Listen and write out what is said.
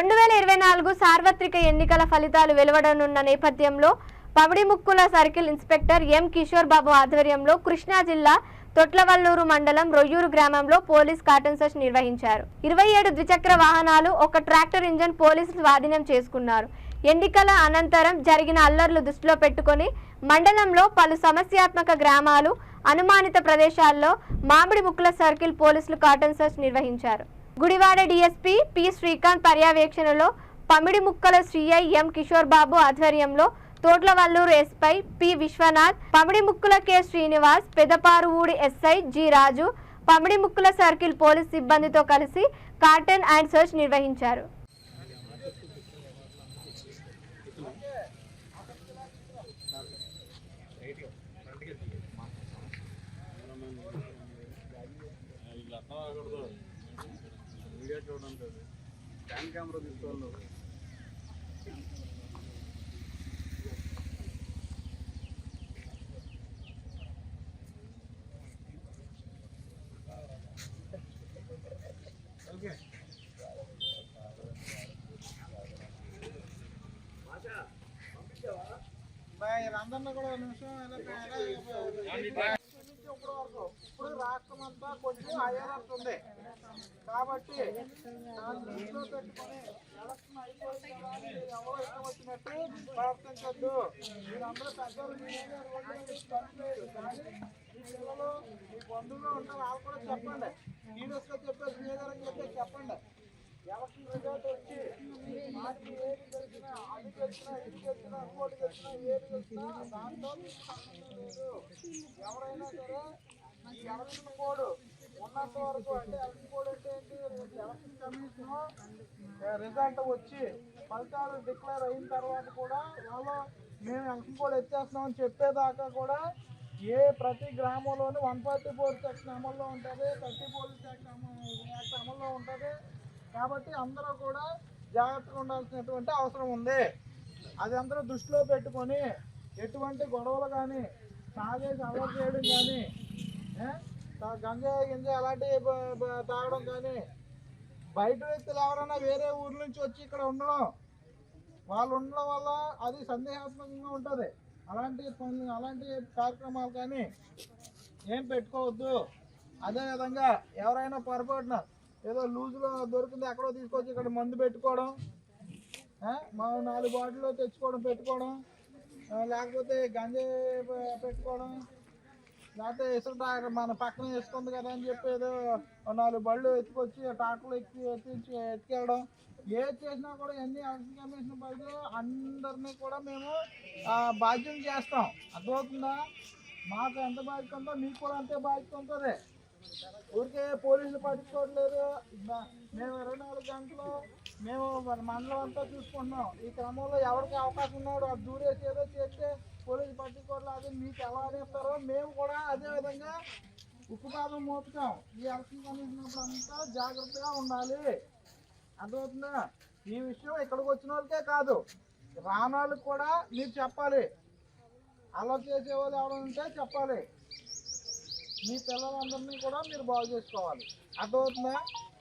2024 సార్వత్రిక ఎన్నికల ఫలితాలు వెలువడనున్న నేపథ్యంలో పమిడిముక్కుల circle inspector M Kishore Babu ఆధ్వర్యంలో కృష్ణా జిల్లా తొట్లవల్లూరు మండలం రొయ్యూరు గ్రామంలో పోలీస్ కార్టన్ సెర్చ్ నిర్వహించారు. 27 ద్విచక్ర వాహనాలు, ఒక ట్రాక్టర్ ఇంజన్ పోలీసులు స్వాధీనం చేసుకున్నారు. ఎన్నికల అనంతరం జరిగిన అల్లర్లు దృష్టిలో పెట్టుకొని మండలంలో పలు సమస్యాత్మక గ్రామాలు, అనుమానిత ప్రదేశాల్లో మామిడిముక్కుల సర్కిల్ పోలీసులు కార్టన్ సెర్చ్ నిర్వహించారు. గుడివాడ డీఎస్పీ పి శ్రీకాంత్ పర్యవేక్షణలో పమిడిముక్కల సిఐ ఎం కిషోర్ బాబు ఆధ్వర్యంలో Thotlavalluru SI P Viswanath, Pamidimukkala K Srinivas, Pedaparupudi SI G Raju, Pamidimukkala circle police సిబ్బందితో కలిసి కార్టన్ అండ్ సెర్చ్ నిర్వహించారు. చూడండి స్కాన్ కెమెరా తీసుకోవాలి. ఓకే అందరినీ కూడా నిమిషం ఇప్పుడు రాష్ట్రం అంతా కొంచెం అయ్యేనట్టు ఉంది కాబట్టి దృష్టిలో పెట్టుకుని ఎలక్షన్ అయిపోయింది ఎవరో ఇష్టం వచ్చినట్టు ప్రవర్తించద్దు. మీరందరూ పెద్దలు లేదు కానీ మీ పిల్లలు మీ బంధువులు ఉంటారు, వాళ్ళు కూడా చెప్పండి. సీరియస్గా చెప్పే శ్రీధరం చెప్పండి. ఎలక్షన్ రిజల్ట్ వచ్చి మాకు ఏది తెలిసినా అది తెలిసినా ఇది తెలిసినా ఇంకోటి తెలిసినా ఏది తెలిసినా దాంట్లో లేదు. ఎవరైనా సరే ఈ ఎలక్షన్ కోడ్ ఉన్నంత వరకు, అంటే ఎలక్షన్ కోడ్ అంటే ఏంటి, ఎలక్షన్ కమిషన్ రిజల్ట్ వచ్చి ఫలితాలు డిక్లేర్ అయిన తర్వాత కూడా వాళ్ళు మేము ఎలక్షన్ కోడ్ ఎత్తేస్తున్నామని చెప్పేదాకా కూడా ప్రతి గ్రామంలోనూ 144 సెక్షన్ అమల్లో ఉంటుంది, 30 పోలీస్ యాక్ట్ అమల్లో ఉంటుంది. కాబట్టి అందరూ కూడా జాగ్రత్తగా ఉండాల్సినటువంటి అవసరం ఉంది. అది అందరూ దృష్టిలో పెట్టుకొని ఎటువంటి గొడవలు కానీ, తాగేసి అలవాటు చేయడం కానీ, గంజాయి అలాంటివి తాగడం కానీ, బయట వ్యక్తులు ఎవరైనా వేరే ఊర్ల నుంచి వచ్చి ఇక్కడ ఉండడం, వాళ్ళు ఉండడం వల్ల అది సందేహాత్మకంగా ఉంటుంది. అలాంటి కార్యక్రమాలు కానీ ఏం పెట్టుకోవద్దు. అదేవిధంగా ఎవరైనా పొరపాటున ఏదో లూజులో దొరికింది ఎక్కడో తీసుకొచ్చి ఇక్కడ మందు పెట్టుకోవడం, మా 4 బాటిల్లో తెచ్చుకోవడం పెట్టుకోవడం, లేకపోతే గంజాయి పెట్టుకోవడం, లేకపోతే ఇసుక మన పక్కన వేసుకుంది కదా అని చెప్పి ఏదో 4 బళ్ళు ఎత్తుకొచ్చి ట్రాక్టర్లు ఎత్తుకెళ్ళడం, ఏది చేసినా కూడా ఎన్ని ఎలక్షన్ కమిషన్ పరిధిలో అందరినీ కూడా మేము బాధ్యత చేస్తాం. అర్థమవుతుందా? మాకు ఎంత బాధ్యత ఉందో మీకు కూడా అంతే బాధ్యత ఉంటుంది. ఊరికే పోలీసులు పట్టించుకోవట్లేదు. మేము 24 గంటలు మేము మండలం అంతా చూసుకుంటున్నాం. ఈ క్రమంలో ఎవరికి అవకాశం ఉన్నాడు అది దూరేసి ఏదో చేస్తే పోలీసులు పట్టించుకోవట్లేదు. మీకు ఎలా అనేస్తారో మేము కూడా అదేవిధంగా ఉక్కుపాదం మోపుతాం. ఈ ఎలక్షన్ కమిషన్ అంతా జాగ్రత్తగా ఉండాలి. అర్థమవుతుందా? ఈ విషయం ఇక్కడికి వచ్చిన వాళ్ళకే కాదు, రానాళ్ళకి కూడా మీరు చెప్పాలి. అలా చేసే వాళ్ళు ఎవరైనా ఉంటే చెప్పాలి. మీ పిల్లలందరినీ కూడా మీరు బాగు చేసుకోవాలి. అర్థమవుతుందా?